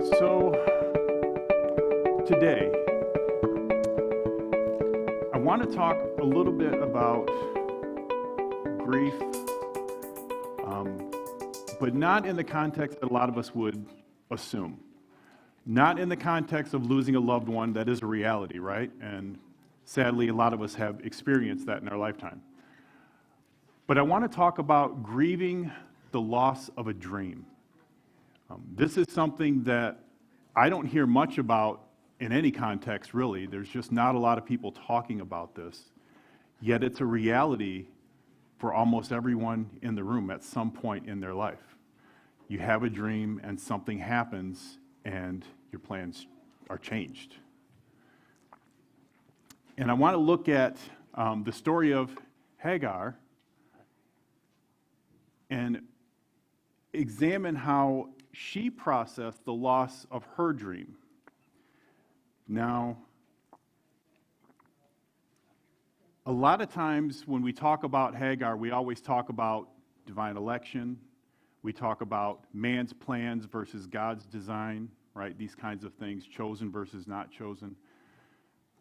So today, I want to talk a little bit about grief, but not in the context that a lot of us would assume. Not in the context of losing a loved one. That is a reality, right? And sadly, a lot of us have experienced that in our lifetime. But I want to talk about grieving the loss of a dream. This is something that I don't hear much about in any context, really. There's just not a lot of people talking about this. Yet it's a reality for almost everyone in the room at some point in their life. You have a dream and something happens and your plans are changed. And I want to look at the story of Hagar and examine how she processed the loss of her dream. Now, a lot of times when we talk about Hagar, we always talk about divine election. We talk about man's plans versus God's design, right? These kinds of things, chosen versus not chosen.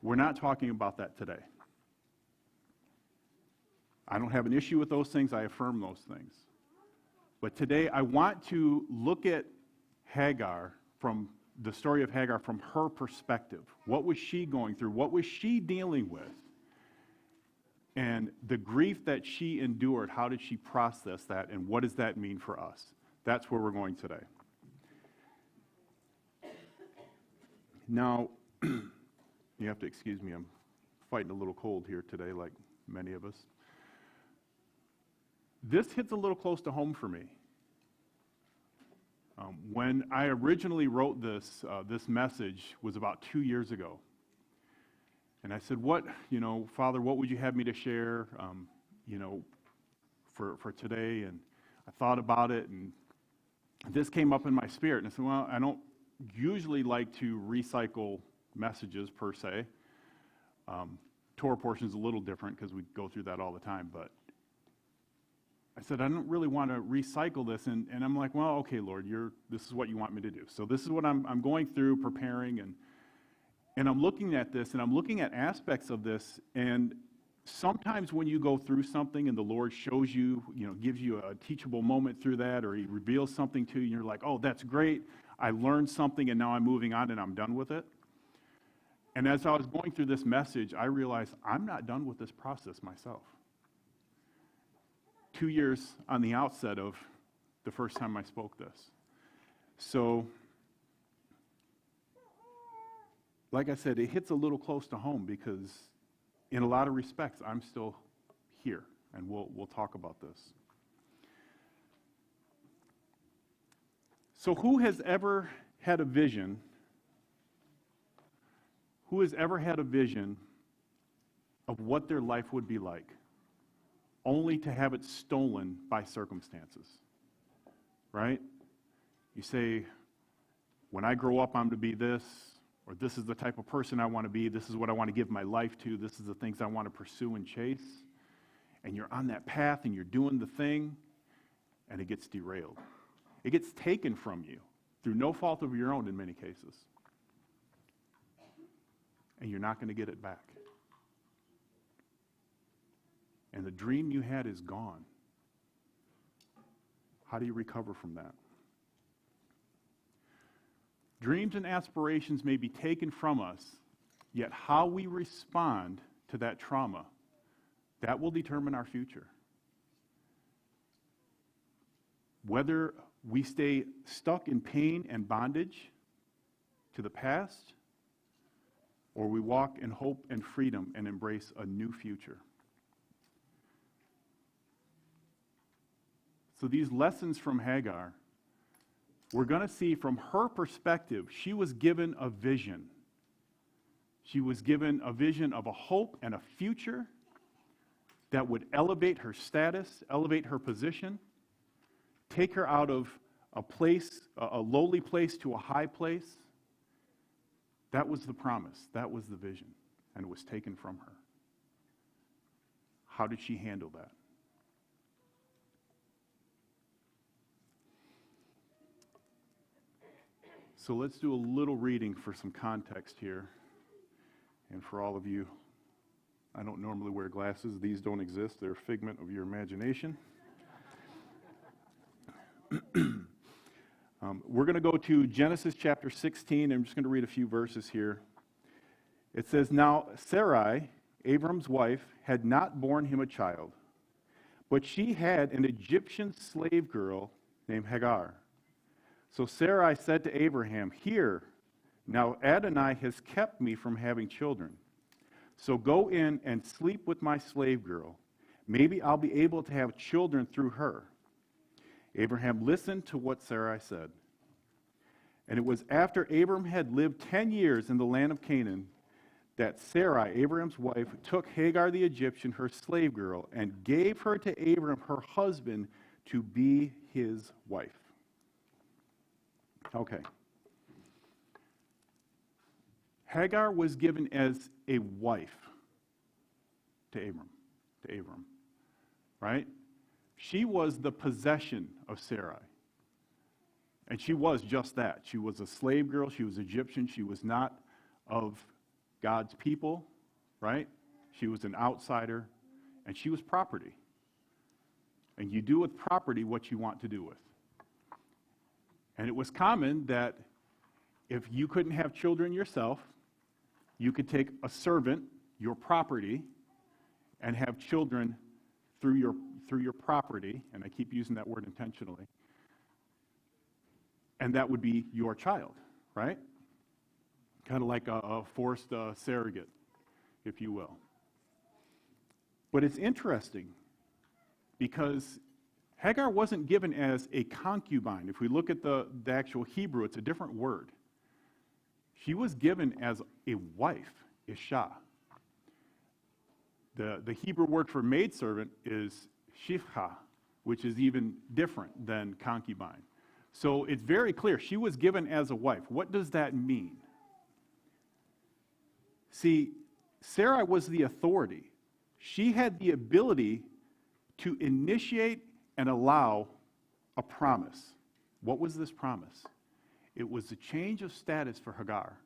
We're not talking about that today. I don't have an issue with those things. I affirm those things. But today I want to look at Hagar, from the story of Hagar, from her perspective. What was she going through? What was she dealing with? And the grief that she endured, how did she process that? And what does that mean for us? That's where we're going today. Now, you have to excuse me, I'm fighting a little cold here today, like many of us. This hits a little close to home for me. When I originally wrote this message was about 2 years ago. And I said, Father, what would you have me to share, for today? And I thought about it, and this came up in my spirit. And I said, well, I don't usually like to recycle messages per se. Torah portion is a little different because we go through that all the time, but I said, I don't really want to recycle this. And I'm like, well, okay, Lord, this is what you want me to do. So this is what I'm going through, preparing, and I'm looking at this, and I'm looking at aspects of this. And sometimes when you go through something and the Lord shows you, gives you a teachable moment through that, or he reveals something to you, and you're like, oh, that's great. I learned something, and now I'm moving on, and I'm done with it. And as I was going through this message, I realized I'm not done with this process myself. 2 years on the outset of the first time I spoke this. So, like I said, it hits a little close to home because in a lot of respects, I'm still here, and we'll talk about this. So who has ever had a vision? Who has ever had a vision of what their life would be like, only to have it stolen by circumstances, right? You say, when I grow up, I'm to be this, or this is the type of person I want to be, this is what I want to give my life to, this is the things I want to pursue and chase, and you're on that path and you're doing the thing, and it gets derailed. It gets taken from you through no fault of your own in many cases, and you're not going to get it back. And the dream you had is gone. How do you recover from that? Dreams and aspirations may be taken from us, yet how we respond to that trauma, that will determine our future. Whether we stay stuck in pain and bondage to the past, or we walk in hope and freedom and embrace a new future. So these lessons from Hagar, we're going to see from her perspective, she was given a vision. She was given a vision of a hope and a future that would elevate her status, elevate her position, take her out of a place, a lowly place, to a high place. That was the promise. That was the vision. And it was taken from her. How did she handle that? So let's do a little reading for some context here. And for all of you, I don't normally wear glasses. These don't exist. They're a figment of your imagination. We're going to go to Genesis chapter 16. I'm just going to read a few verses here. It says, "Now Sarai, Abram's wife, had not borne him a child, but she had an Egyptian slave girl named Hagar. So Sarai said to Abraham, 'Here, now Adonai has kept me from having children. So go in and sleep with my slave girl. Maybe I'll be able to have children through her.' Abraham listened to what Sarai said. And it was after Abram had lived 10 years in the land of Canaan that Sarai, Abraham's wife, took Hagar the Egyptian, her slave girl, and gave her to Abram, her husband, to be his wife." Okay. Hagar was given as a wife to Abram, right? She was the possession of Sarai. And she was just that. She was a slave girl. She was Egyptian. She was not of God's people, right? She was an outsider, and she was property. And you do with property what you want to do with. And it was common that if you couldn't have children yourself, you could take a servant, your property, and have children through your property, and I keep using that word intentionally, and that would be your child, right? Kind of like a forced surrogate, if you will. But it's interesting because Hagar wasn't given as a concubine. If we look at the actual Hebrew, it's a different word. She was given as a wife, Isha. The Hebrew word for maidservant is shifcha, which is even different than concubine. So it's very clear. She was given as a wife. What does that mean? See, Sarai was the authority. She had the ability to initiate and allow a promise. What was this promise? It was a change of status for Hagar.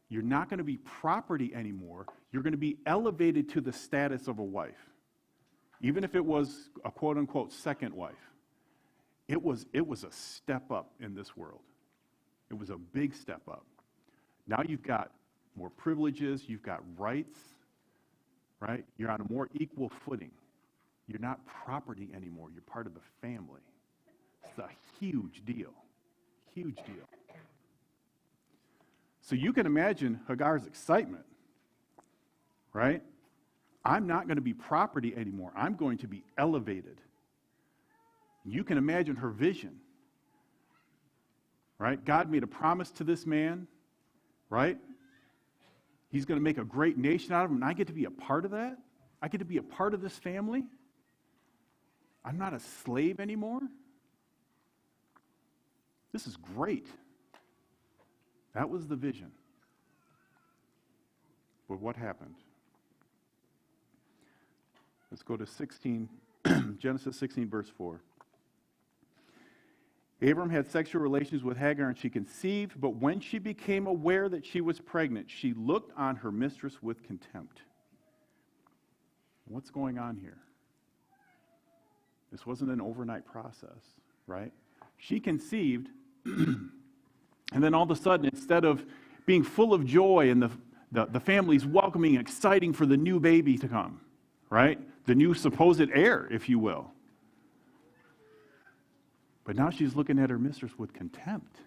You're not going to be property anymore. You're going to be elevated to the status of a wife. Even if it was a quote-unquote second wife. It was a step up in this world. It was a big step up. Now you've got more privileges, you've got rights, right? You're on a more equal footing. You're not property anymore. You're part of the family. It's a huge deal. Huge deal. So you can imagine Hagar's excitement, right? I'm not going to be property anymore. I'm going to be elevated. You can imagine her vision, right? God made a promise to this man, right? He's going to make a great nation out of him, and I get to be a part of that? I get to be a part of this family? I'm not a slave anymore? This is great. That was the vision. But what happened? Let's go to Genesis 16, verse 4. Abram had sexual relations with Hagar, and she conceived, but when she became aware that she was pregnant, she looked on her mistress with contempt. What's going on here? This wasn't an overnight process, right? She conceived, and then all of a sudden, instead of being full of joy and the family's welcoming and exciting for the new baby to come, right? The new supposed heir, if you will. But now she's looking at her mistress with contempt.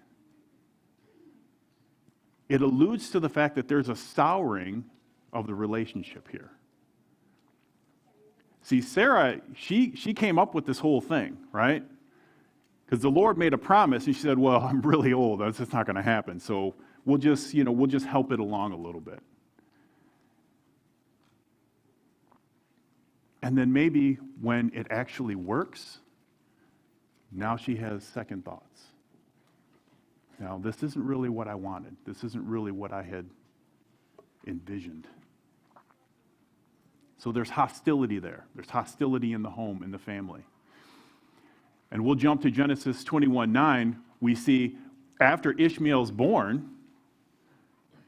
It alludes to the fact that there's a souring of the relationship here. See, Sarah, she came up with this whole thing, right? Because the Lord made a promise, and she said, well, I'm really old. That's just not going to happen. So we'll just help it along a little bit. And then maybe when it actually works, now she has second thoughts. Now, this isn't really what I wanted. This isn't really what I had envisioned. So there's hostility there. There's hostility in the home, in the family. And we'll jump to Genesis 21:9. We see after Ishmael's born,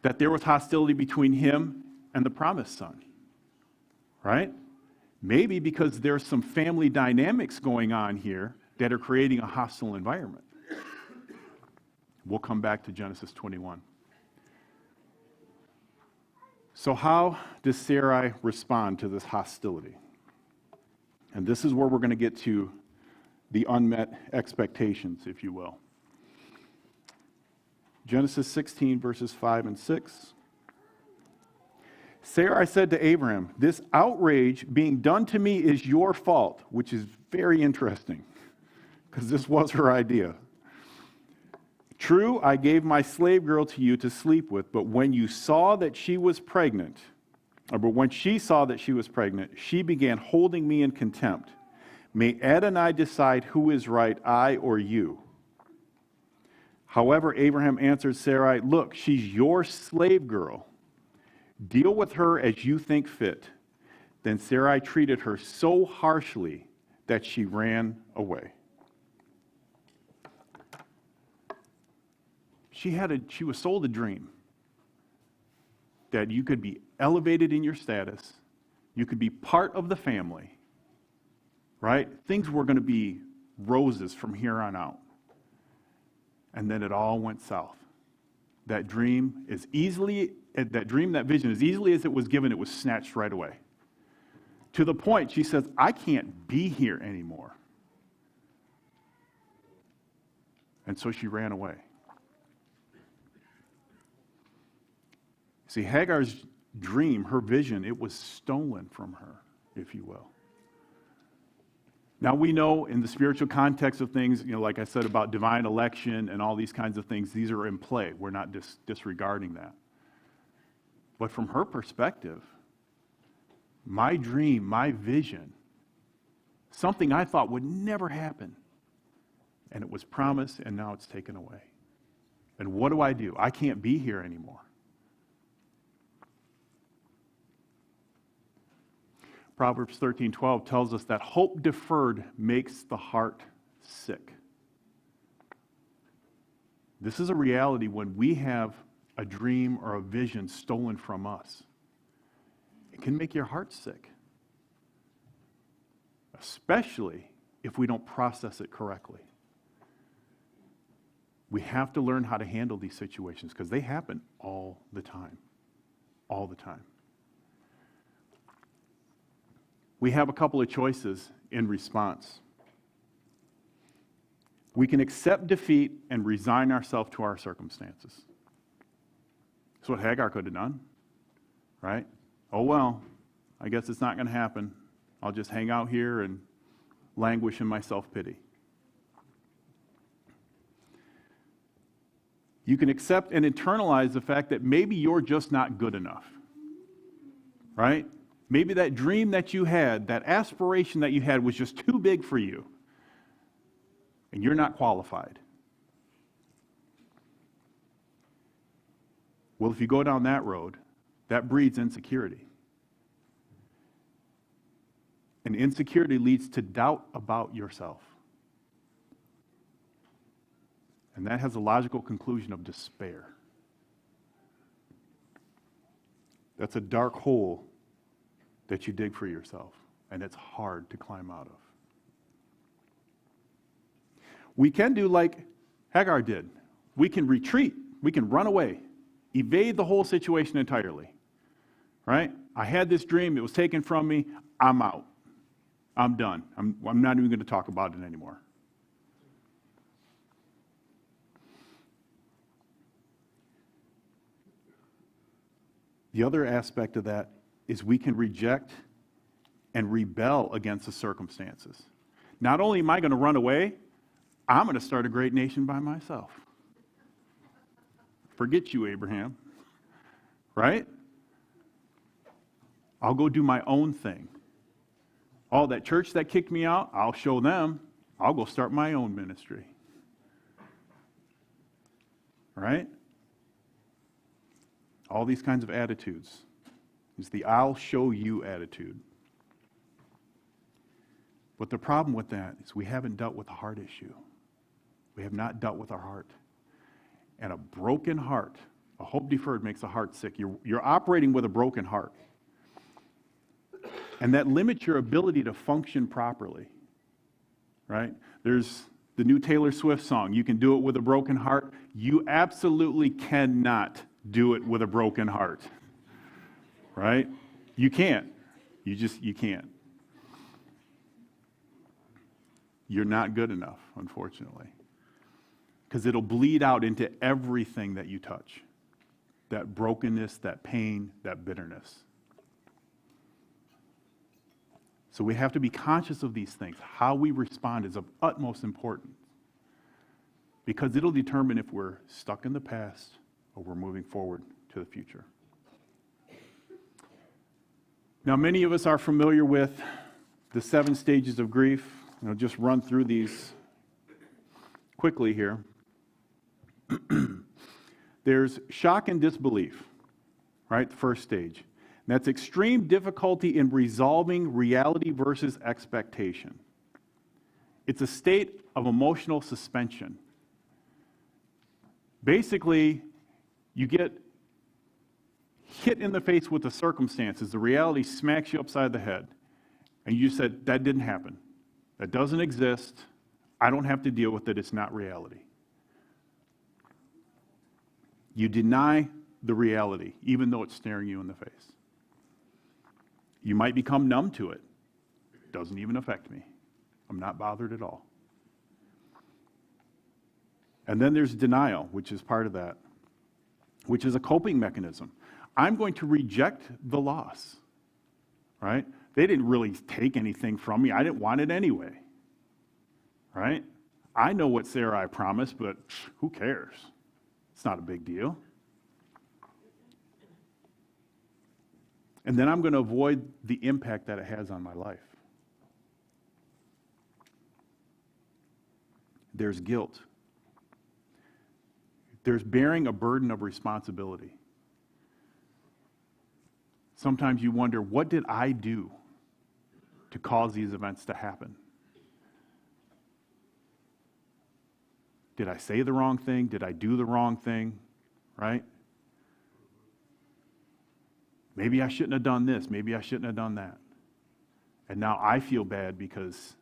that there was hostility between him and the promised son, right? Maybe because there's some family dynamics going on here that are creating a hostile environment. We'll come back to Genesis 21. So how does Sarai respond to this hostility? And this is where we're going to get to the unmet expectations, if you will. Genesis 16, verses 5 and 6. Sarai said to Abraham, "This outrage being done to me is your fault," which is very interesting, because this was her idea. "True, I gave my slave girl to you to sleep with, but when you saw that she was pregnant, when she saw that she was pregnant, she began holding me in contempt. May Adonai decide who is right, I or you." However, Abraham answered Sarai, "Look, she's your slave girl. Deal with her as you think fit." Then Sarai treated her so harshly that she ran away. She was sold a dream that you could be elevated in your status, you could be part of the family, right? Things were going to be roses from here on out. And then it all went south. That dream, that vision, as easily as it was given, it was snatched right away. To the point, she says, "I can't be here anymore." And so she ran away. See, Hagar's dream, her vision, it was stolen from her, if you will. Now we know in the spiritual context of things, like I said about divine election and all these kinds of things, these are in play. We're not disregarding that. But from her perspective, my dream, my vision, something I thought would never happen, and it was promised, and now it's taken away. And what do? I can't be here anymore. Proverbs 13:12 tells us that hope deferred makes the heart sick. This is a reality when we have a dream or a vision stolen from us. It can make your heart sick, especially if we don't process it correctly. We have to learn how to handle these situations because they happen all the time. All the time. We have a couple of choices in response. We can accept defeat and resign ourselves to our circumstances. That's what Hagar could have done, right? Oh, well, I guess it's not going to happen. I'll just hang out here and languish in my self-pity. You can accept and internalize the fact that maybe you're just not good enough, right? Maybe that dream that you had, that aspiration that you had was just too big for you, and you're not qualified. Well, if you go down that road, that breeds insecurity. And insecurity leads to doubt about yourself. And that has a logical conclusion of despair. That's a dark hole that you dig for yourself, and it's hard to climb out of. We can do like Hagar did. We can retreat. We can run away, evade the whole situation entirely, right? I had this dream. It was taken from me. I'm out. I'm done. I'm not even going to talk about it anymore. The other aspect of that is we can reject and rebel against the circumstances. Not only am I going to run away, I'm going to start a great nation by myself. Forget you, Abraham. Right? I'll go do my own thing. Oh, that church that kicked me out, I'll show them. I'll go start my own ministry. Right? All these kinds of attitudes. It's the I'll show you attitude. But the problem with that is we haven't dealt with the heart issue. We have not dealt with our heart. And a broken heart, a hope deferred makes a heart sick. You're operating with a broken heart. And that limits your ability to function properly, right? There's the new Taylor Swift song, "You Can Do It With a Broken Heart." You absolutely cannot do it with a broken heart, right? You can't. You can't. You're not good enough, unfortunately, because it'll bleed out into everything that you touch. That brokenness, that pain, that bitterness. So we have to be conscious of these things. How we respond is of utmost importance, because it'll determine if we're stuck in the past or we're moving forward to the future. Now, many of us are familiar with the 7 stages of grief. I'll just run through these quickly here. There's shock and disbelief, right? The first stage. And that's extreme difficulty in resolving reality versus expectation. It's a state of emotional suspension. Basically, you get hit in the face with the circumstances. The reality smacks you upside the head. And you said, that didn't happen. That doesn't exist. I don't have to deal with it. It's not reality. You deny the reality, even though it's staring you in the face. You might become numb to it. It doesn't even affect me. I'm not bothered at all. And then there's denial, which is part of that, which is a coping mechanism. I'm going to reject the loss, right? They didn't really take anything from me. I didn't want it anyway, right? I know what Sarai promised, but who cares? It's not a big deal. And then I'm going to avoid the impact that it has on my life. There's guilt. There's bearing a burden of responsibility. Sometimes you wonder, what did I do to cause these events to happen? Did I say the wrong thing? Did I do the wrong thing? Right? Maybe I shouldn't have done this. Maybe I shouldn't have done that. And now I feel bad because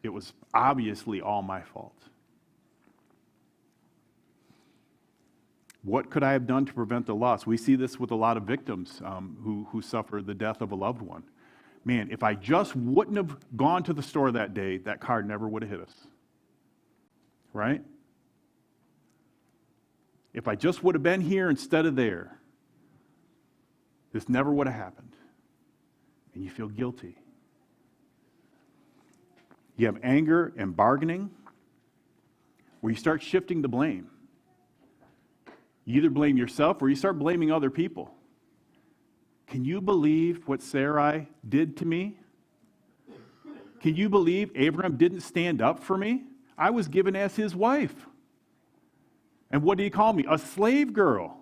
it was obviously all my fault. What could I have done to prevent the loss? We see this with a lot of victims who suffer the death of a loved one. Man, if I just wouldn't have gone to the store that day, that car never would have hit us. Right? If I just would have been here instead of there, this never would have happened. And you feel guilty. You have anger and bargaining, where you start shifting the blame. You either blame yourself or you start blaming other people. Can you believe what Sarai did to me? Can you believe Abraham didn't stand up for me? I was given as his wife. And what did he call me? A slave girl.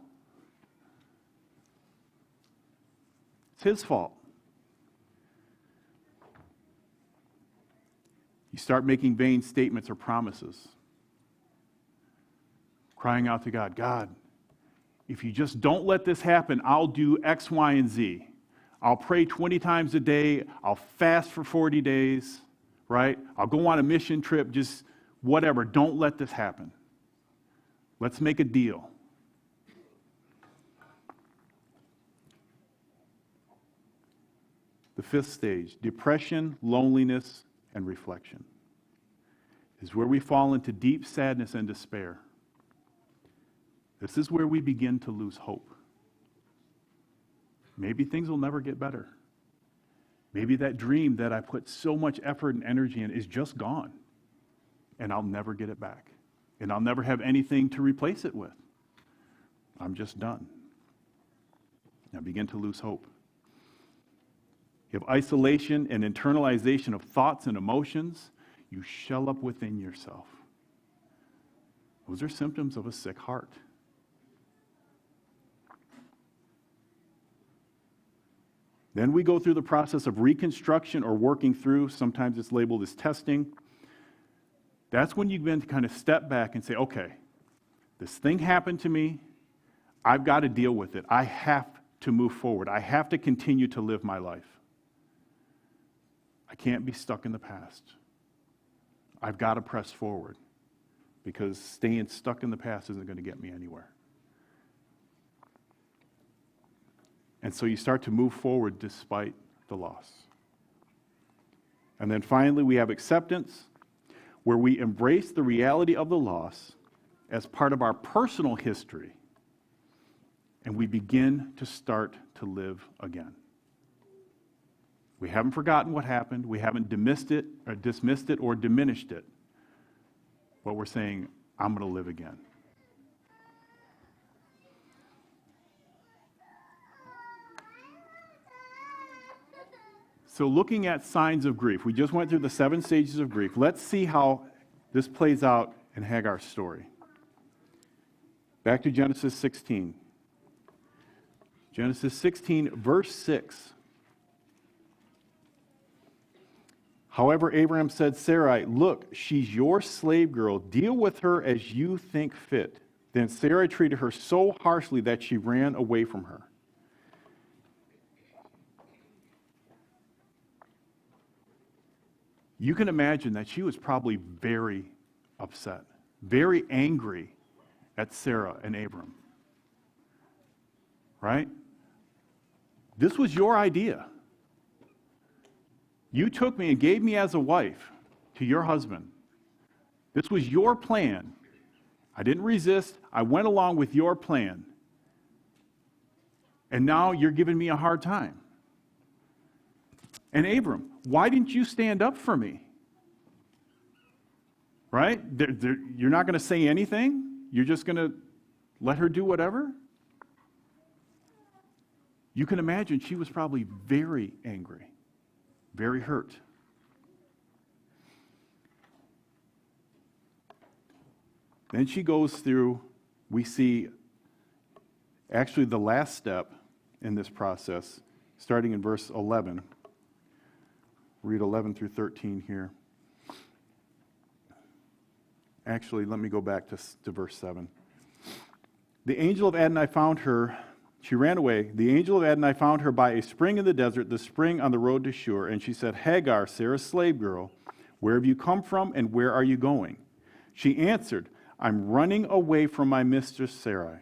It's his fault. You start making vain statements or promises. Crying out to God, God, if you just don't let this happen, I'll do X, Y, and Z. I'll pray 20 times a day. I'll fast for 40 days, right? I'll go on a mission trip, just whatever. Don't let this happen. Let's make a deal. The 5th stage, depression, loneliness, and reflection, is where we fall into deep sadness and despair. This is where we begin to lose hope. Maybe things will never get better. Maybe that dream that I put so much effort and energy in is just gone, and I'll never get it back. And I'll never have anything to replace it with. I'm just done. I begin to lose hope. You have isolation and internalization of thoughts and emotions. You shell up within yourself. Those are symptoms of a sick heart. Then we go through the process of reconstruction or working through. Sometimes it's labeled as testing. That's when you begin to kind of step back and say, okay, This thing happened to me. I've got to deal with it. I have to move forward. I have to continue to live my life. I can't be stuck in the past. I've got to press forward because staying stuck in the past isn't going to get me anywhere. And so you start to move forward despite the loss. And then finally, we have acceptance, where we embrace the reality of the loss as part of our personal history, and we begin to start to live again. We haven't forgotten what happened. We haven't dismissed it or diminished it. But we're saying, I'm going to live again. So looking at signs of grief, we just went through the 7 stages of grief. Let's see how this plays out in Hagar's story. Back to Genesis 16. Genesis 16, verse 6. However, Abraham said, Sarai, look, she's your slave girl. Deal with her as you think fit. Then Sarai treated her so harshly that she ran away from her. You can imagine that she was probably very upset, very angry at Sarah and Abram. Right? This was your idea. You took me and gave me as a wife to your husband. This was your plan. I didn't resist. I went along with your plan. And now you're giving me a hard time. And Abram, why didn't you stand up for me? Right? You're not going to say anything? You're just going to let her do whatever? You can imagine she was probably very angry, very hurt. Then she goes through, we see actually the last step in this process, starting in verse 11. Read 11 through 13 here. Actually, let me go back to verse 7. The angel of Adonai found her. She ran away. The angel of Adonai found her by a spring in the desert, the spring on the road to Shur. And she said, Hagar, Sarah's slave girl, where have you come from and where are you going? She answered, I'm running away from my mistress Sarai.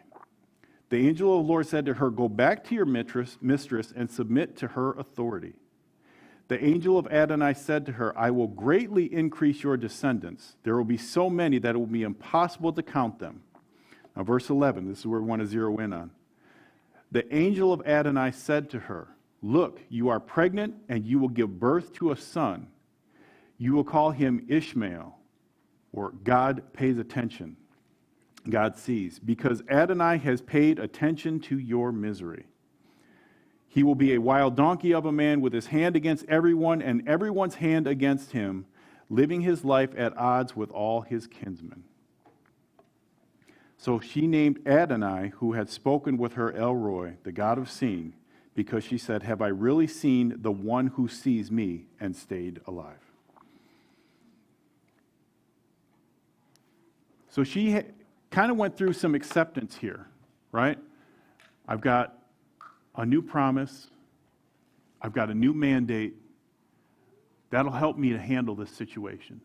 The angel of the Lord said to her, go back to your mistress and submit to her authority. The angel of Adonai said to her, I will greatly increase your descendants. There will be so many that it will be impossible to count them. Now, verse 11, this is where we want to zero in on. The angel of Adonai said to her, look, you are pregnant and you will give birth to a son. You will call him Ishmael, or God pays attention. God sees, because Adonai has paid attention to your misery. He will be a wild donkey of a man with his hand against everyone and everyone's hand against him, living his life at odds with all his kinsmen. So she named Adonai, who had spoken with her, El Roi, the God of seeing, because she said, have I really seen the one who sees me and stayed alive? So she kind of went through some acceptance here, right? I've got a new promise. I've got a new mandate. That'll help me to handle this situation.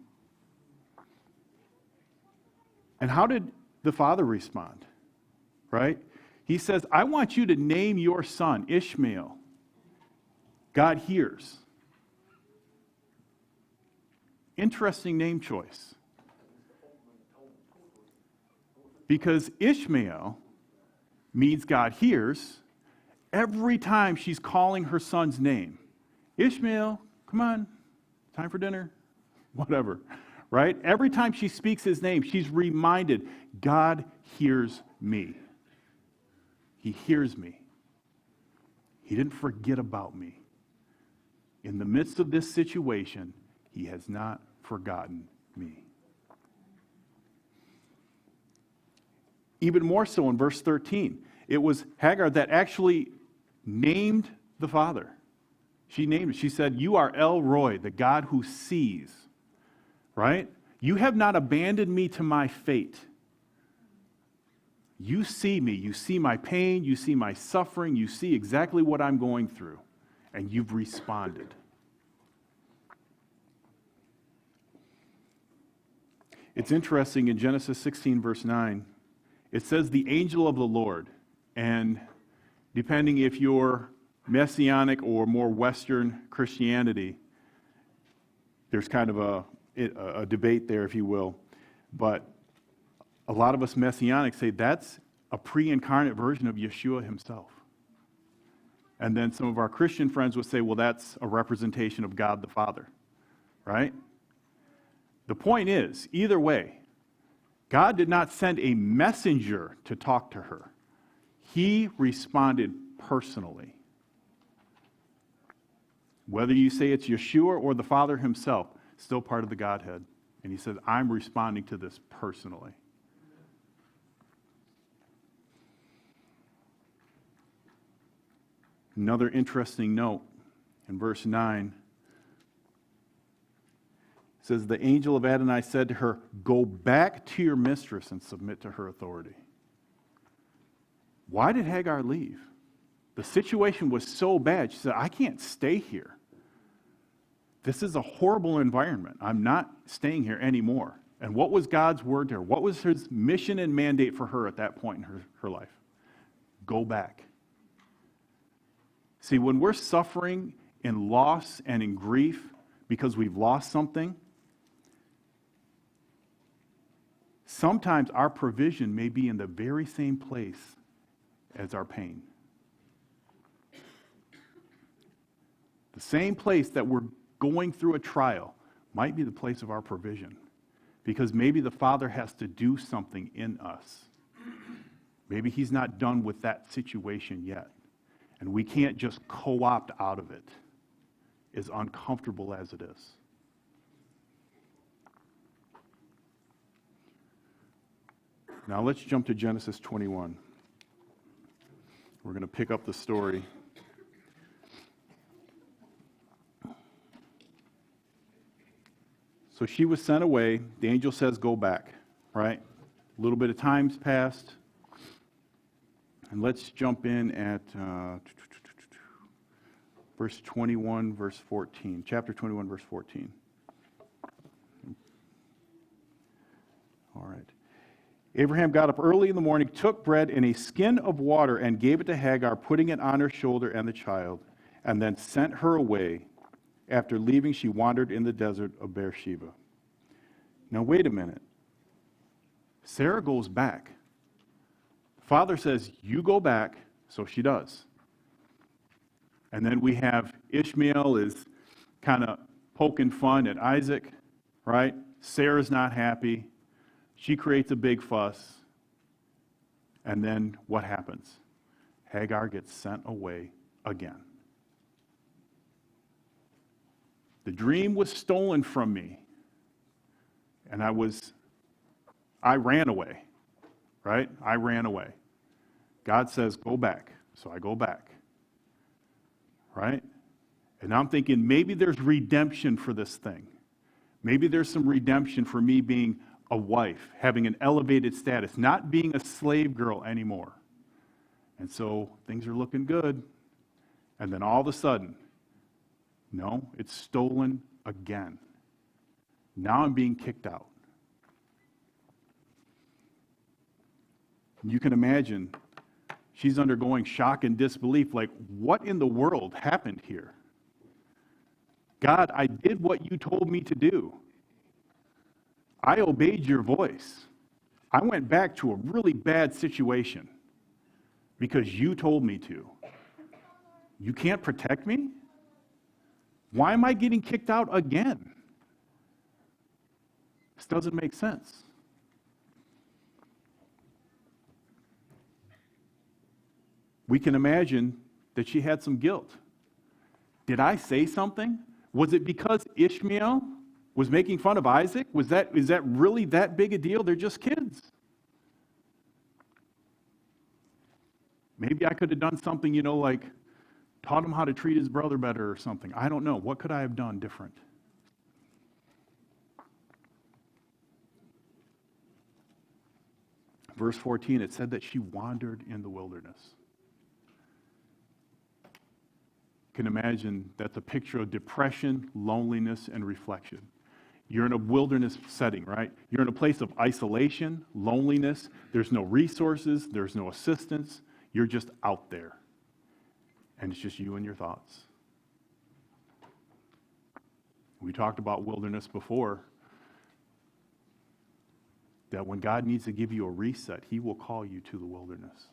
And how did the father respond? Right? He says, I want you to name your son Ishmael. God hears. Interesting name choice. Because Ishmael means God hears every time she's calling her son's name. Ishmael, come on, time for dinner, whatever, right? Every time she speaks his name, she's reminded, God hears me. He hears me. He didn't forget about me. In the midst of this situation, he has not forgotten me. Even more so in verse 13, it was Hagar that actually named the father. She named it. She said, you are El Roi, the God who sees, right? You have not abandoned me to my fate. You see me. You see my pain. You see my suffering. You see exactly what I'm going through. And you've responded. It's interesting in Genesis 16, verse 9, it says the angel of the Lord. And depending if you're Messianic or more Western Christianity, there's kind of a debate there, if you will. But a lot of us Messianics say that's a pre-incarnate version of Yeshua himself. And then some of our Christian friends would say, well, that's a representation of God the Father, right? The point is, either way, God did not send a messenger to talk to her. He responded personally. Whether you say it's Yeshua or the Father himself, still part of the Godhead. And he says, I'm responding to this personally. Another interesting note in verse 9 says, the angel of Adonai said to her, go back to your mistress and submit to her authority. Why did Hagar leave? The situation was so bad. She said, I can't stay here. This is a horrible environment. I'm not staying here anymore. And what was God's word to her? What was his mission and mandate for her at that point in her life? Go back. See, when we're suffering in loss and in grief because we've lost something, sometimes our provision may be in the very same place as our pain. The same place that we're going through a trial might be the place of our provision, because maybe the Father has to do something in us. Maybe he's not done with that situation yet, and we can't just co-opt out of it, as uncomfortable as it is. Now let's jump to Genesis 21. We're going to pick up the story. So she was sent away. The angel says, go back, right? A little bit of time's passed. And let's jump in at verse 21, verse 14. Chapter 21, verse 14. All right. Abraham got up early in the morning, took bread and a skin of water, and gave it to Hagar, putting it on her shoulder and the child, and then sent her away. After leaving, she wandered in the desert of Beersheba. Now, wait a minute. Sarah goes back. Father says, you go back, so she does. And then we have Ishmael is kind of poking fun at Isaac, right? Sarah's not happy. She creates a big fuss. And then what happens? Hagar gets sent away again. The dream was stolen from me. And I ran away, right? I ran away. God says, go back. So I go back, right? And I'm thinking maybe there's redemption for this thing. Maybe there's some redemption for me being a wife, having an elevated status, not being a slave girl anymore. And so things are looking good. And then all of a sudden, no, it's stolen again. Now I'm being kicked out. You can imagine she's undergoing shock and disbelief, like, what in the world happened here? God, I did what you told me to do. I obeyed your voice. I went back to a really bad situation because you told me to. You can't protect me? Why am I getting kicked out again? This doesn't make sense. We can imagine that she had some guilt. Did I say something? Was it because Ishmael was making fun of Isaac? Is that really that big a deal? They're just kids. Maybe I could have done something, like taught him how to treat his brother better or something. I don't know. What could I have done different? Verse 14, it said that she wandered in the wilderness. You can imagine that's a picture of depression, loneliness, and reflection. You're in a wilderness setting, right? You're in a place of isolation, loneliness. There's no resources. There's no assistance. You're just out there. And it's just you and your thoughts. We talked about wilderness before. That when God needs to give you a reset, He will call you to the wilderness.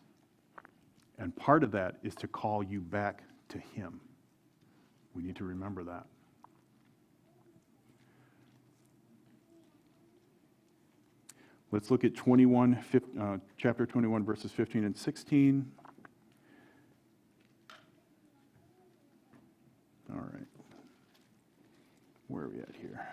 And part of that is to call you back to Him. We need to remember that. Let's look at chapter 21, verses 15 and 16. All right. Where are we at here?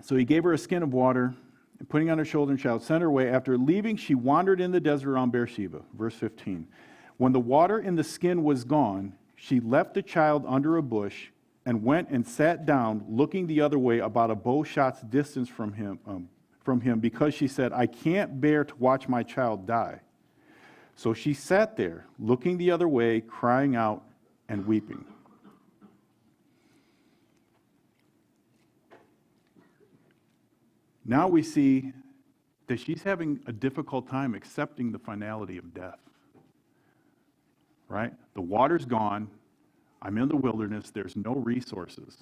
So he gave her a skin of water, and putting on her shoulder and child, sent her away. After leaving, she wandered in the desert around Beersheba. Verse 15. When the water in the skin was gone, she left the child under a bush and went and sat down, looking the other way about a bow shot's distance from him, because she said, I can't bear to watch my child die. So she sat there, looking the other way, crying out and weeping. Now we see that she's having a difficult time accepting the finality of death. Right? The water's gone. I'm in the wilderness. There's no resources.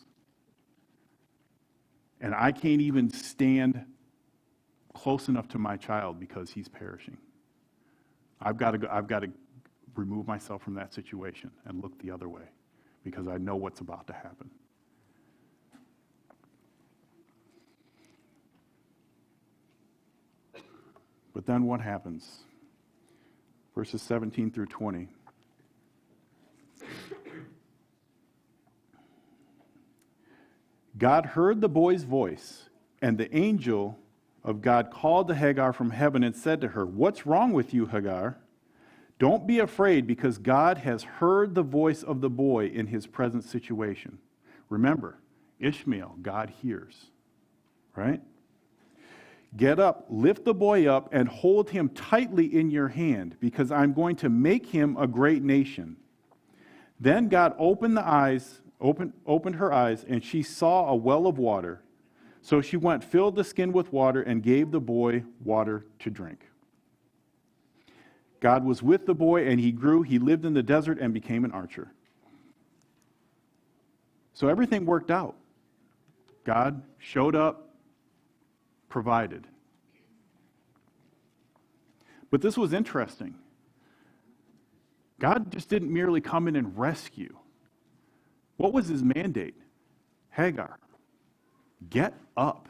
And I can't even stand close enough to my child because he's perishing. I've got to remove myself from that situation and look the other way because I know what's about to happen. But then what happens? Verses 17 through 20. God heard the boy's voice, and the angel of God called to Hagar from heaven and said to her, What's wrong with you, Hagar? Don't be afraid, because God has heard the voice of the boy in his present situation. Remember, Ishmael, God hears, right? Get up, lift the boy up, and hold him tightly in your hand, because I'm going to make him a great nation. Then God opened her eyes, and she saw a well of water. So she went, filled the skin with water, and gave the boy water to drink. God was with the boy, and he grew. He lived in the desert and became an archer. So everything worked out. God showed up, provided. But this was interesting. God just didn't merely come in and rescue. What was his mandate? Hagar, get up.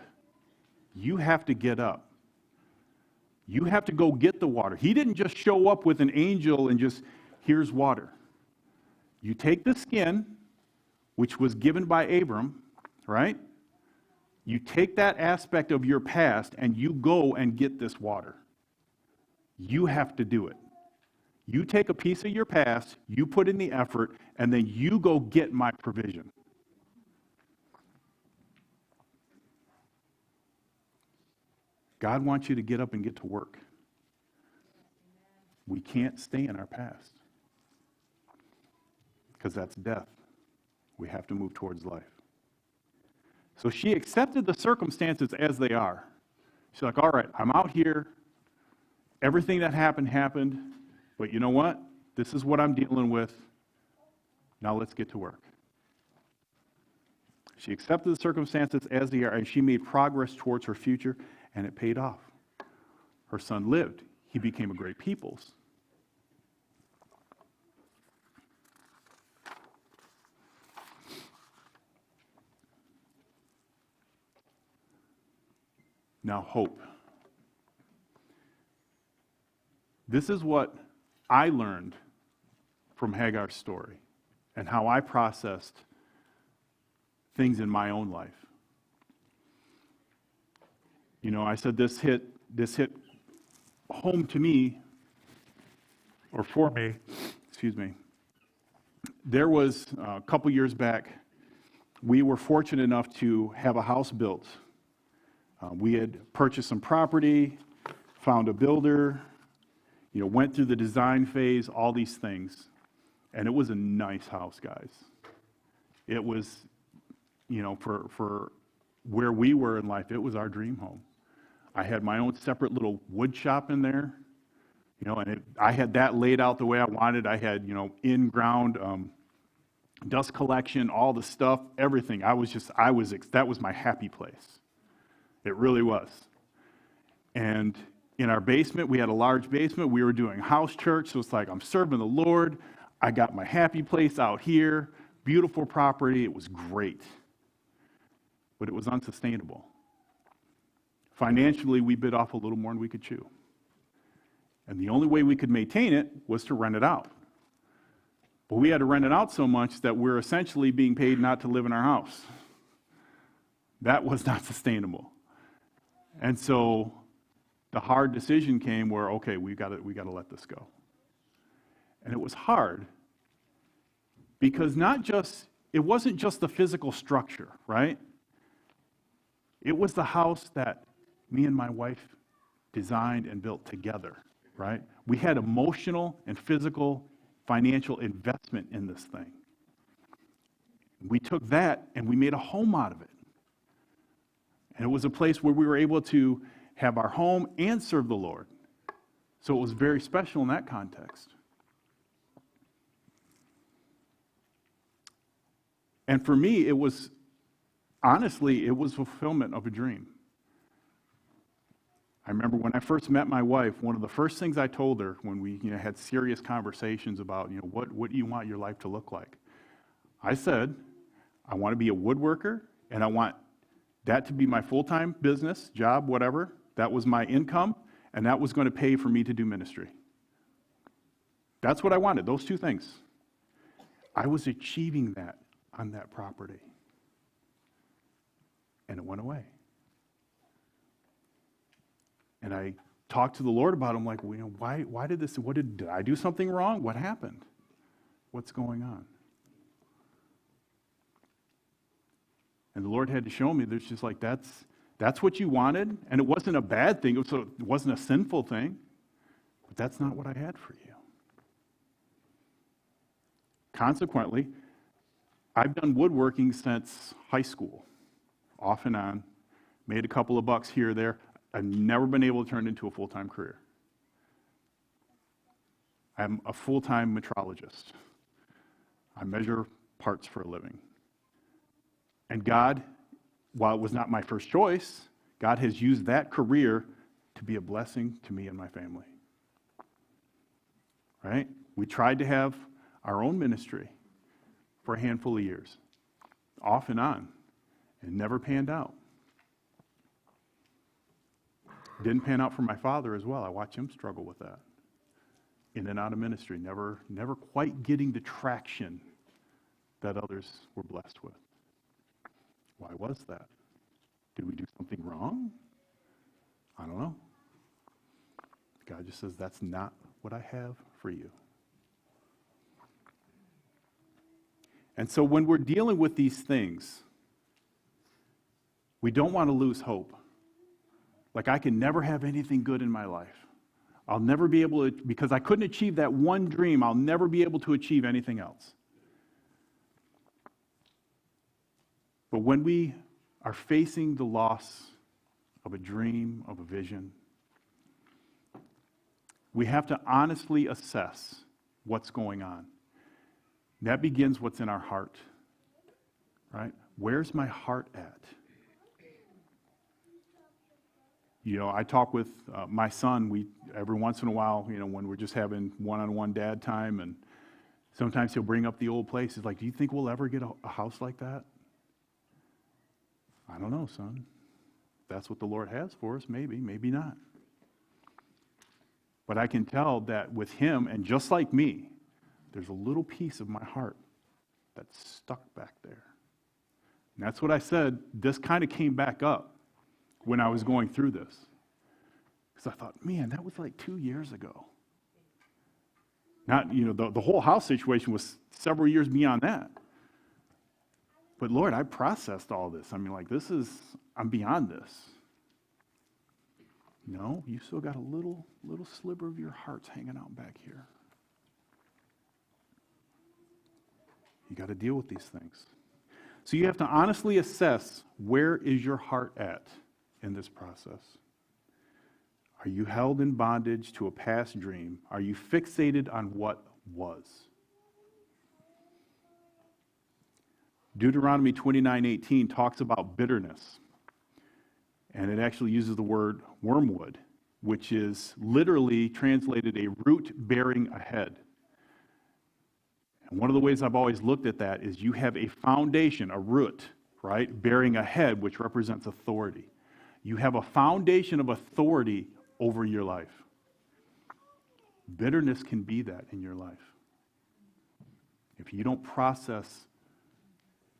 You have to get up. You have to go get the water. He didn't just show up with an angel and just, here's water. You take the skin, which was given by Abram, right? You take that aspect of your past and you go and get this water. You have to do it. You take a piece of your past, you put in the effort, and then you go get my provision. God wants you to get up and get to work. We can't stay in our past because that's death. We have to move towards life. So she accepted the circumstances as they are. She's like, all right, I'm out here. Everything that happened. But you know what? This is what I'm dealing with. Now let's get to work. She accepted the circumstances as they are, and she made progress towards her future, and it paid off. Her son lived. He became a great people. Now, hope. This is what I learned from Hagar's story and how I processed things in my own life. You know, I said this hit home to me, or for me, excuse me. There was a couple years back, we were fortunate enough to have a house built We had purchased some property, found a builder, went through the design phase, all these things. And it was a nice house, guys. It was, for where we were in life, it was our dream home. I had my own separate little wood shop in there, and I had that laid out the way I wanted. I had, in-ground dust collection, all the stuff, everything. that was my happy place. It really was. And in our basement, we had a large basement. We were doing house church, so it's like I'm serving the Lord. I got my happy place out here, beautiful property. It was great, but it was unsustainable. Financially, we bit off a little more than we could chew. And the only way we could maintain it was to rent it out. But we had to rent it out so much that we're essentially being paid not to live in our house. That was not sustainable. And so the hard decision came where, okay, we got to let this go. And it was hard because it wasn't just the physical structure, right? It was the house that me and my wife designed and built together, right? We had emotional and physical, financial investment in this thing. We took that and we made a home out of it. And it was a place where we were able to have our home and serve the Lord. So it was very special in that context. And for me, it was fulfillment of a dream. I remember when I first met my wife, one of the first things I told her when we had serious conversations about what do you want your life to look like? I said, I want to be a woodworker, and I want that to be my full-time business, job, whatever. That was my income, and that was going to pay for me to do ministry. That's what I wanted, those two things. I was achieving that on that property. And it went away. And I talked to the Lord about it. I'm like, why did this, did I do something wrong? What happened? What's going on? And the Lord had to show me, there's just like, that's what you wanted, and it wasn't a bad thing, it wasn't a sinful thing, but that's not what I had for you. Consequently, I've done woodworking since high school, off and on, made a couple of bucks here or there. I've never been able to turn it into a full-time career. I'm a full-time metrologist. I measure parts for a living. And God, while it was not my first choice, God has used that career to be a blessing to me and my family. Right? We tried to have our own ministry for a handful of years, off and on, and never panned out. Didn't pan out for my father as well. I watched him struggle with that. In and out of ministry, never quite getting the traction that others were blessed with. Why was that? Did we do something wrong? I don't know. God just says, that's not what I have for you. And so when we're dealing with these things, we don't want to lose hope. Like, I can never have anything good in my life. I'll never be able to, because I couldn't achieve that one dream, I'll never be able to achieve anything else. But when we are facing the loss of a dream, of a vision, we have to honestly assess what's going on. That begins what's in our heart, right? Where's my heart at? I talk with my son, every once in a while, when we're just having one-on-one dad time, and sometimes he'll bring up the old place. He's like, do you think we'll ever get a house like that? I don't know, son. If that's what the Lord has for us, maybe not. But I can tell that with him, and just like me, there's a little piece of my heart that's stuck back there. And that's what I said. This kind of came back up when I was going through this. Because I thought, man, that was like 2 years ago. Not, the whole house situation was several years beyond that. But Lord, I processed all this. I'm beyond this. No, you still got a little sliver of your heart's hanging out back here. You got to deal with these things. So you have to honestly assess, where is your heart at in this process? Are you held in bondage to a past dream? Are you fixated on what was? Deuteronomy 29:18 talks about bitterness. And it actually uses the word wormwood, which is literally translated a root bearing a head. And one of the ways I've always looked at that is you have a foundation, a root, right, bearing a head, which represents authority. You have a foundation of authority over your life. Bitterness can be that in your life. If you don't process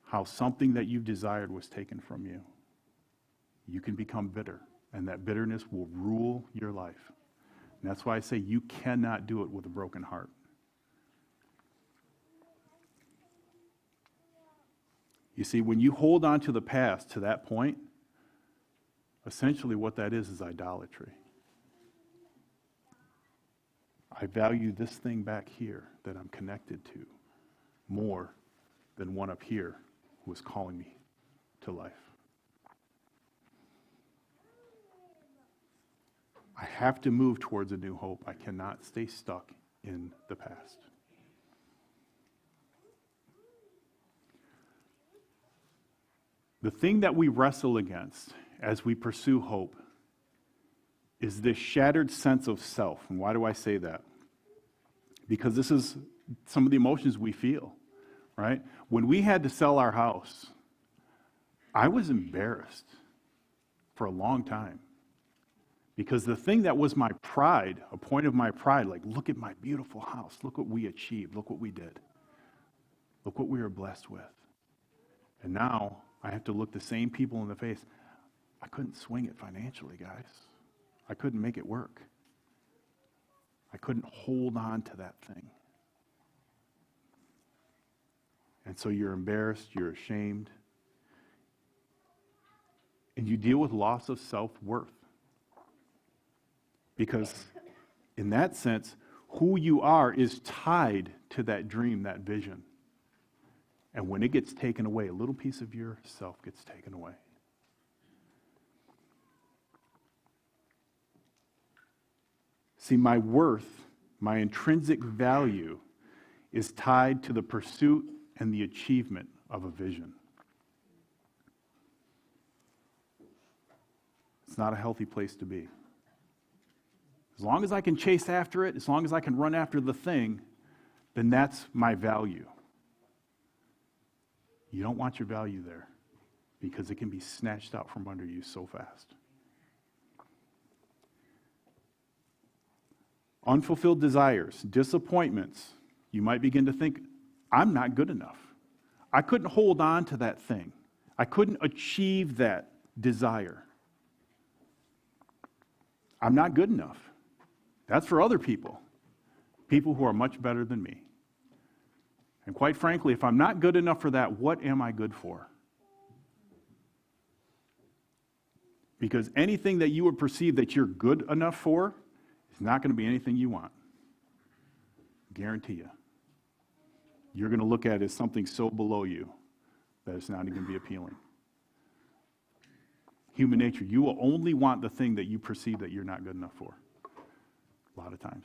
how something that you desired was taken from you, you can become bitter, and that bitterness will rule your life. And that's why I say you cannot do it with a broken heart. You see, when you hold on to the past to that point, essentially what that is idolatry. I value this thing back here that I'm connected to more than one up here who is calling me to life. I have to move towards a new hope. I cannot stay stuck in the past. The thing that we wrestle against as we pursue hope is this shattered sense of self. And why do I say that? Because this is some of the emotions we feel, right? When we had to sell our house, I was embarrassed for a long time. Because the thing that was my pride, a point of my pride, like, look at my beautiful house. Look what we achieved. Look what we did. Look what we were blessed with. And now I have to look the same people in the face. I couldn't swing it financially, guys. I couldn't make it work. I couldn't hold on to that thing. And so you're embarrassed, you're ashamed, and you deal with loss of self-worth. Because in that sense, who you are is tied to that dream, that vision. And when it gets taken away, a little piece of yourself gets taken away. See, my worth, my intrinsic value, is tied to the pursuit and the achievement of a vision. It's not a healthy place to be. As long as I can chase after it, as long as I can run after the thing, then that's my value. You don't want your value there because it can be snatched out from under you so fast. Unfulfilled desires, disappointments. You might begin to think, I'm not good enough. I couldn't hold on to that thing. I couldn't achieve that desire. I'm not good enough. That's for other people who are much better than me. And quite frankly, if I'm not good enough for that, what am I good for? Because anything that you would perceive that you're good enough for is not going to be anything you want. Guarantee you. You're going to look at it as something so below you that it's not even going to be appealing. Human nature, you will only want the thing that you perceive that you're not good enough for. A lot of times.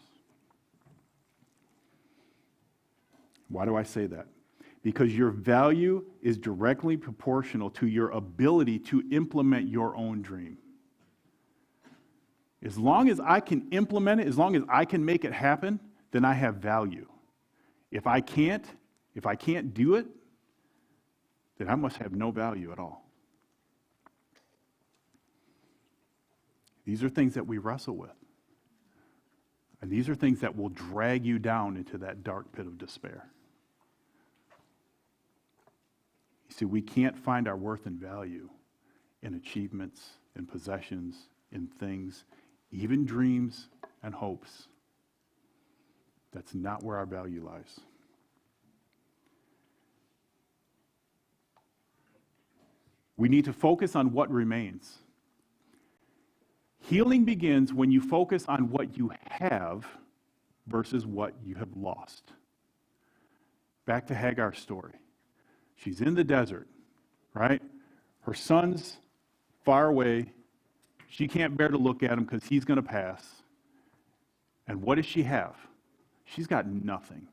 Why do I say that? Because your value is directly proportional to your ability to implement your own dream. As long as I can implement it, as long as I can make it happen, then I have value. If I can't do it, then I must have no value at all. These are things that we wrestle with. And these are things that will drag you down into that dark pit of despair. You see, we can't find our worth and value in achievements, in possessions, in things, even dreams and hopes. That's not where our value lies. We need to focus on what remains. Healing begins when you focus on what you have versus what you have lost. Back to Hagar's story. She's in the desert, right? Her son's far away. She can't bear to look at him because he's going to pass. And what does she have? She's got nothing.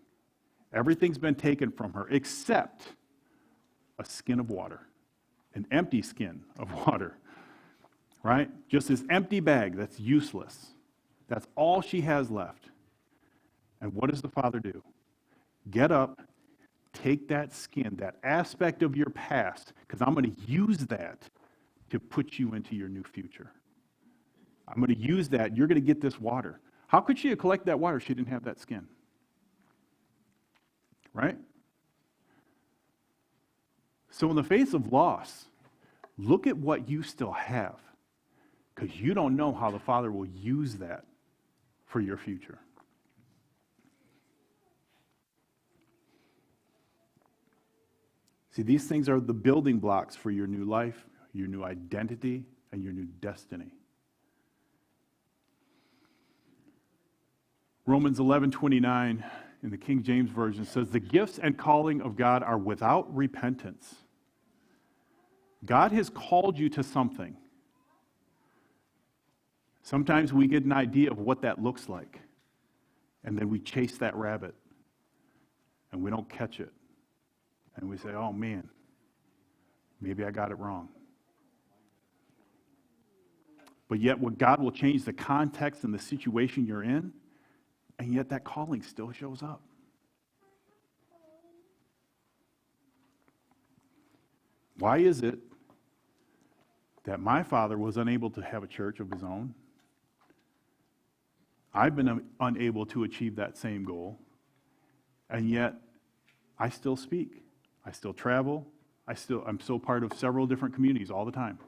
Everything's been taken from her except a skin of water, an empty skin of water, right? Just this empty bag that's useless. That's all she has left. And what does the father do? Get up, take that skin, that aspect of your past, because I'm going to use that to put you into your new future. I'm going to use that. You're going to get this water. How could she have collected that water if she didn't have that skin? Right? So in the face of loss, look at what you still have, because you don't know how the Father will use that for your future. See, these things are the building blocks for your new life, your new identity, and your new destiny. Romans 11:29 in the King James Version says, "The gifts and calling of God are without repentance." God has called you to something. Sometimes we get an idea of what that looks like, and then we chase that rabbit, and we don't catch it. And we say, oh man, maybe I got it wrong. But yet what God will change the context and the situation you're in, and yet that calling still shows up. Why is it that my father was unable to have a church of his own? I've been unable to achieve that same goal, and yet I still speak. I still travel. I'm still part of several different communities all the time.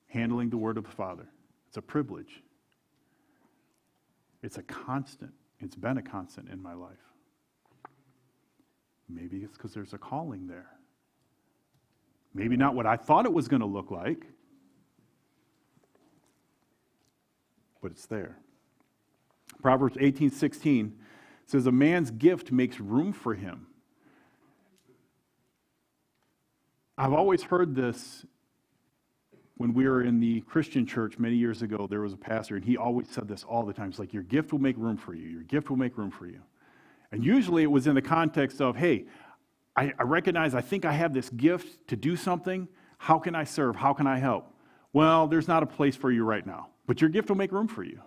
Handling the word of the Father. It's a privilege. It's a constant. It's been a constant in my life. Maybe it's because there's a calling there. Maybe not what I thought it was going to look like, but it's there. Proverbs 18:16 says, a man's gift makes room for him. I've always heard this when we were in the Christian church many years ago. There was a pastor, and he always said this all the time. It's like, your gift will make room for you. Your gift will make room for you. And usually it was in the context of, hey, I recognize, I think I have this gift to do something. How can I serve? How can I help? Well, there's not a place for you right now, but your gift will make room for you.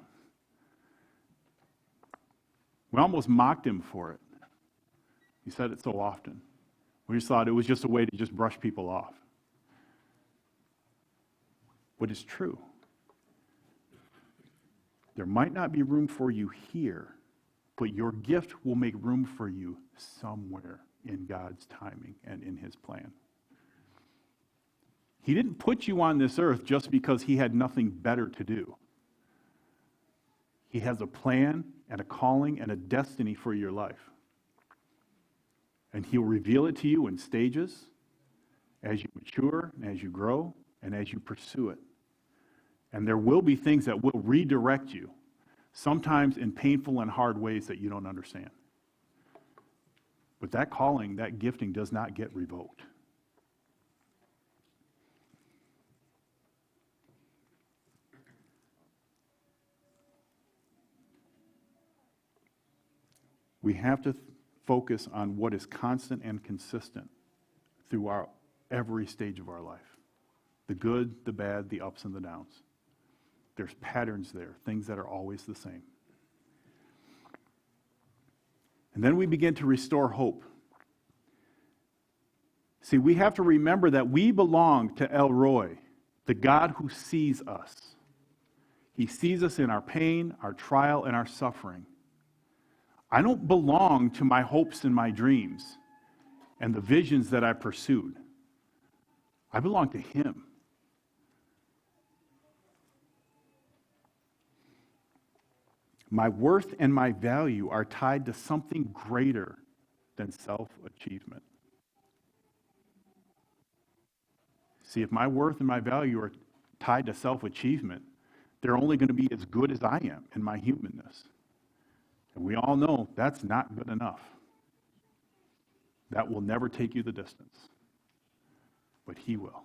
We almost mocked him for it. He said it so often. We just thought it was just a way to just brush people off. But it's true. There might not be room for you here, but your gift will make room for you somewhere in God's timing and in his plan. He didn't put you on this earth just because he had nothing better to do. He has a plan and a calling and a destiny for your life. And he'll reveal it to you in stages as you mature and as you grow and as you pursue it. And there will be things that will redirect you, sometimes in painful and hard ways that you don't understand. But that calling, that gifting does not get revoked. We have to focus on what is constant and consistent through every stage of our life. The good, the bad, the ups and the downs. There's patterns there, things that are always the same. And then we begin to restore hope. See, we have to remember that we belong to El Roy, the God who sees us. He sees us in our pain, our trial, and our suffering. I don't belong to my hopes and my dreams and the visions that I pursued. I belong to him. My worth and my value are tied to something greater than self-achievement. See, if my worth and my value are tied to self-achievement, they're only going to be as good as I am in my humanness. And we all know that's not good enough. That will never take you the distance. But he will.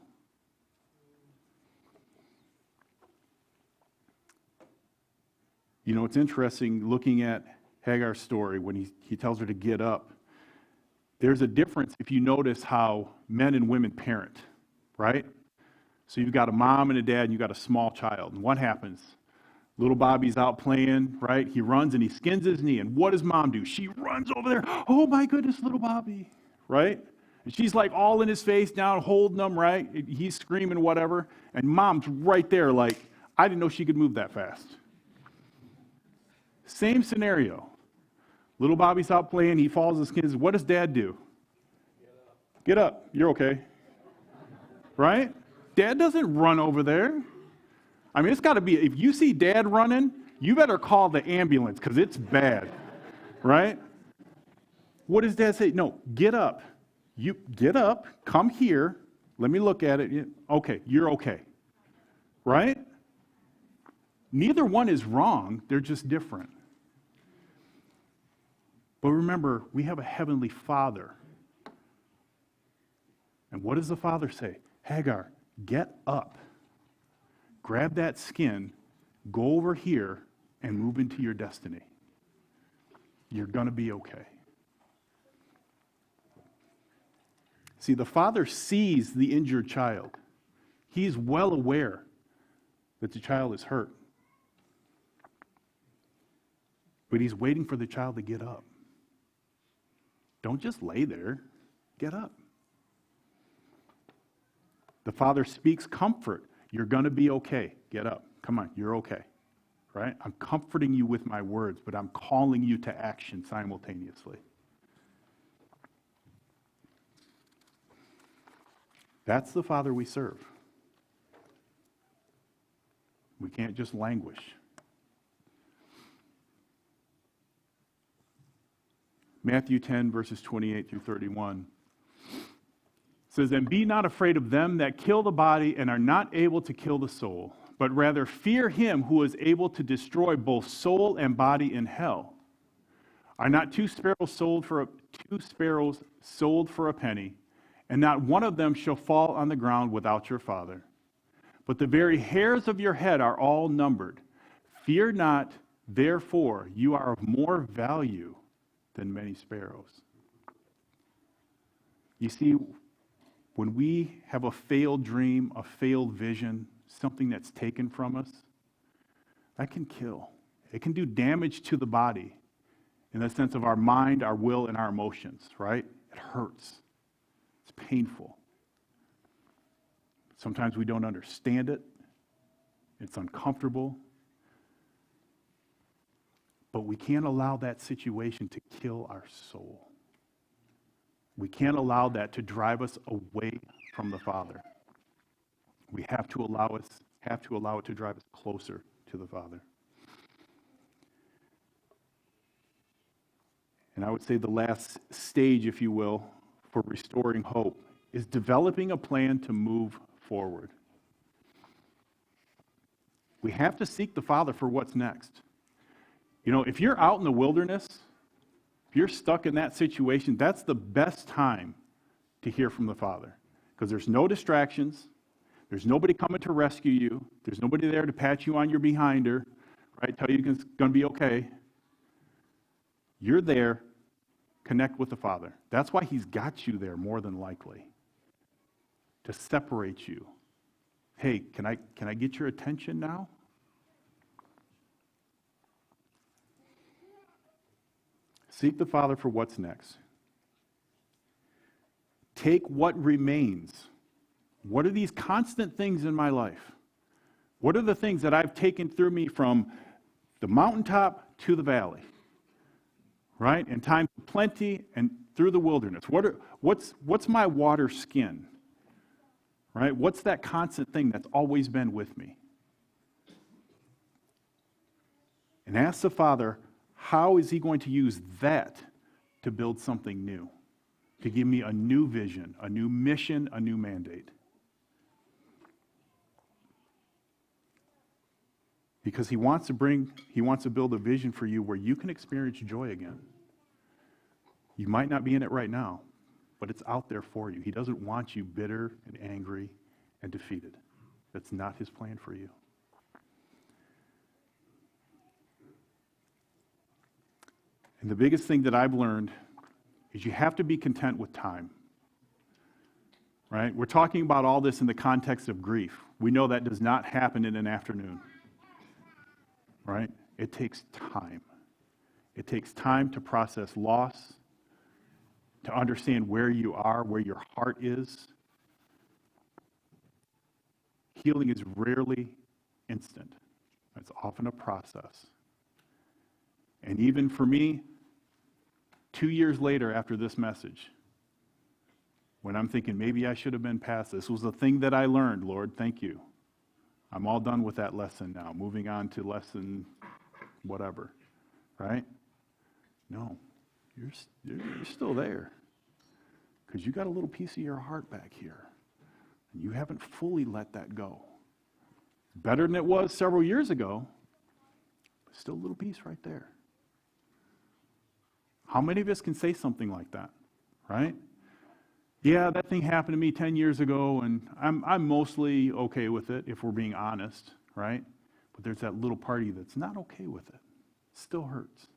You know, it's interesting looking at Hagar's story when he tells her to get up. There's a difference if you notice how men and women parent, right? So you've got a mom and a dad and you've got a small child. And what happens? Little Bobby's out playing, right? He runs and he skins his knee. And what does mom do? She runs over there. Oh my goodness, little Bobby, right? And she's like all in his face now, holding him, right? He's screaming, whatever. And mom's right there like, I didn't know she could move that fast. Same scenario. Little Bobby's out playing, he falls and skins. What does dad do? Get up. You're okay. Right? Dad doesn't run over there. I mean, it's got to be, if you see dad running, you better call the ambulance because it's bad. Right? What does dad say? No, get up. You get up, come here, let me look at it. Okay, you're okay. Right? Neither one is wrong, they're just different. But remember, we have a heavenly Father. And what does the Father say? Hagar, get up. Grab that skin, go over here, and move into your destiny. You're going to be okay. See, the Father sees the injured child. He's well aware that the child is hurt. But he's waiting for the child to get up. Don't just lay there. Get up. The Father speaks comfort. You're going to be okay. Get up. Come on, you're okay. Right? I'm comforting you with my words, but I'm calling you to action simultaneously. That's the Father we serve. We can't just languish. Matthew 10, verses 28 through 31 says, "And be not afraid of them that kill the body and are not able to kill the soul, but rather fear him who is able to destroy both soul and body in hell. Are not two sparrows sold for a penny, and not one of them shall fall on the ground without your Father? But the very hairs of your head are all numbered. Fear not, therefore, you are of more value than many sparrows." You see, when we have a failed dream, a failed vision, something that's taken from us, that can kill. It can do damage to the body in the sense of our mind, our will, and our emotions, right? It hurts. It's painful. Sometimes we don't understand it. It's uncomfortable. But we can't allow that situation to kill our soul. We can't allow that to drive us away from the Father. We have to allow it to drive us closer to the Father. And I would say the last stage, if you will, for restoring hope is developing a plan to move forward. We have to seek the Father for what's next. You know, if you're out in the wilderness, if you're stuck in that situation, that's the best time to hear from the Father. Because there's no distractions. There's nobody coming to rescue you. There's nobody there to pat you on your behinder, right? Tell you it's going to be okay. You're there. Connect with the Father. That's why he's got you there more than likely. To separate you. Hey, can I get your attention now? Seek the Father for what's next. Take what remains. What are these constant things in my life? What are the things that I've taken through me from the mountaintop to the valley? Right? In times of plenty and through the wilderness. What's my water skin? Right? What's that constant thing that's always been with me? And ask the Father, how is he going to use that to build something new? To give me a new vision, a new mission, a new mandate. Because he wants to build a vision for you where you can experience joy again. You might not be in it right now, but it's out there for you. He doesn't want you bitter and angry and defeated. That's not his plan for you. And the biggest thing that I've learned is you have to be content with time. Right? We're talking about all this in the context of grief. We know that does not happen in an afternoon. Right? It takes time. It takes time to process loss, to understand where you are, where your heart is. Healing is rarely instant. It's often a process. And even for me, 2 years later after this message, when I'm thinking maybe I should have been past this was the thing that I learned, Lord, thank you. I'm all done with that lesson now, moving on to lesson whatever, right? No, you're still there because you got a little piece of your heart back here and you haven't fully let that go. Better than it was several years ago, but still a little piece right there. How many of us can say something like that, right? Yeah, that thing happened to me 10 years ago, and I'm mostly okay with it, if we're being honest, right? But there's that little party that's not okay with it. It still hurts.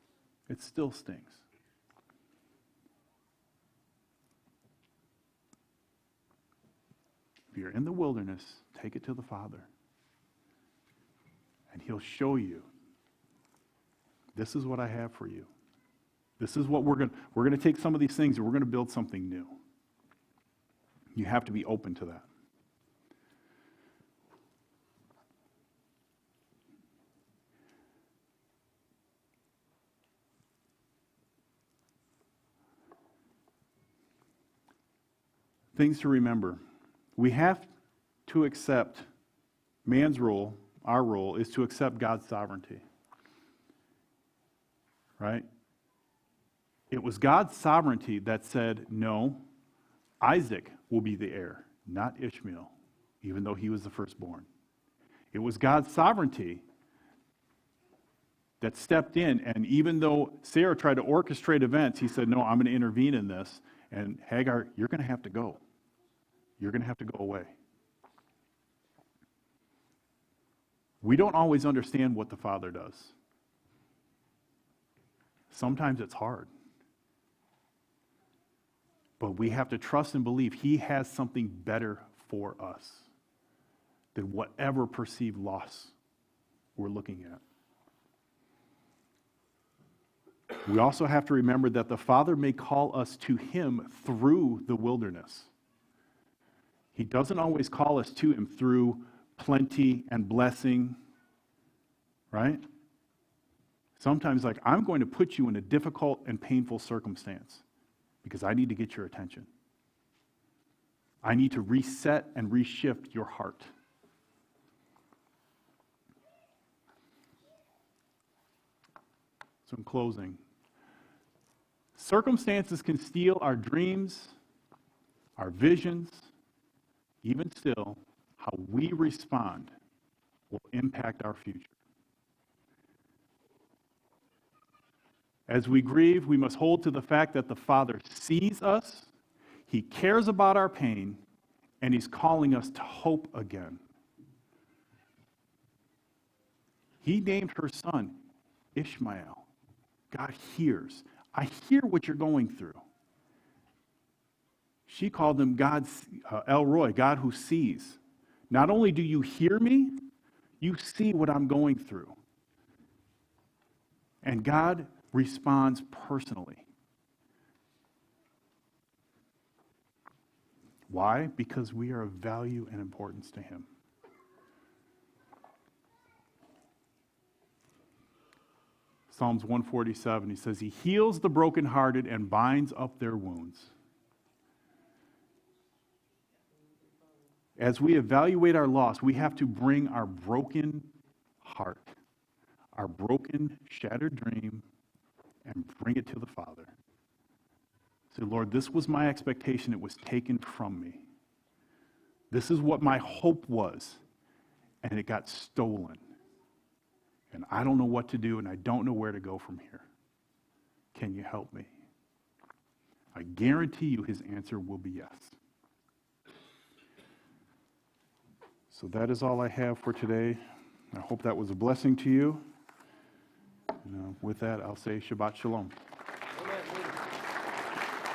It still stings. If you're in the wilderness, take it to the Father. And he'll show you, this is what I have for you. This is what we're going to take some of these things and we're going to build something new. You have to be open to that. Things to remember. We have to accept man's role, our role is to accept God's sovereignty. Right? It was God's sovereignty that said, no, Isaac will be the heir, not Ishmael, even though he was the firstborn. It was God's sovereignty that stepped in, and even though Sarah tried to orchestrate events, he said, no, I'm going to intervene in this, and Hagar, you're going to have to go. You're going to have to go away. We don't always understand what the Father does. Sometimes it's hard. But we have to trust and believe he has something better for us than whatever perceived loss we're looking at. We also have to remember that the Father may call us to him through the wilderness. He doesn't always call us to him through plenty and blessing, right? Sometimes, like, I'm going to put you in a difficult and painful circumstance because I need to get your attention. I need to reset and reshift your heart. So in closing, circumstances can steal our dreams, our visions. Even still, how we respond will impact our future. As we grieve, we must hold to the fact that the Father sees us, he cares about our pain, and he's calling us to hope again. He named her son Ishmael. God hears. I hear what you're going through. She called him God's El Roy, God who sees. Not only do you hear me, you see what I'm going through. And God responds personally. Why? Because we are of value and importance to him. Psalms 147, he says, he heals the brokenhearted and binds up their wounds. As we evaluate our loss, we have to bring our broken heart, our broken, shattered dream, and bring it to the Father. Say, Lord, this was my expectation. It was taken from me. This is what my hope was, and it got stolen. I don't know what to do and I don't know where to go from here. Can you help me? I guarantee you his answer will be yes. So that is all I have for today. I hope that was a blessing to you. And, with that, I'll say Shabbat Shalom.